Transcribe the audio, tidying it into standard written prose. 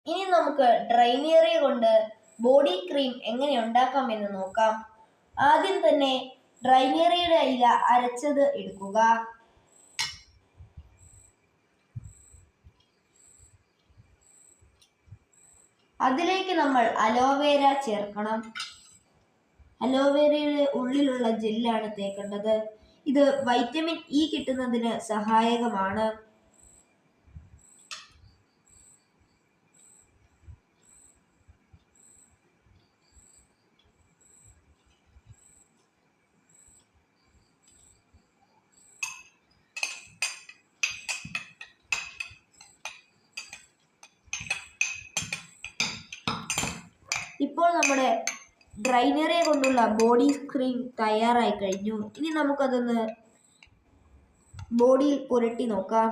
ഇനി നമുക്ക് ഡ്രൈനേറിയ കൊണ്ട് ബോഡി ക്രീം എങ്ങനെ ഉണ്ടാക്കാമെന്ന് നോക്കാം. ആദ്യം തന്നെ ഡ്രൈനേറിയയുടെ ഇല അരച്ചത് എടുക്കുക. അതിലേക്ക് നമ്മൾ അലോവേര ചേർക്കണം. അലോവേരയുടെ ഉള്ളിലുള്ള ജെല്ലാണ് തേക്കേണ്ടത്. ഇത് വൈറ്റമിൻ ഇ കിട്ടുന്നതിന് സഹായകമാണ്. ഇപ്പോൾ നമ്മുടെ ഡ്രൈനേറിയ കൊണ്ടുള്ള ബോഡി ക്രീം തയ്യാറായി കഴിഞ്ഞു. ഇനി നമുക്കതൊന്ന് ബോഡിയിൽ പുരട്ടി നോക്കാം.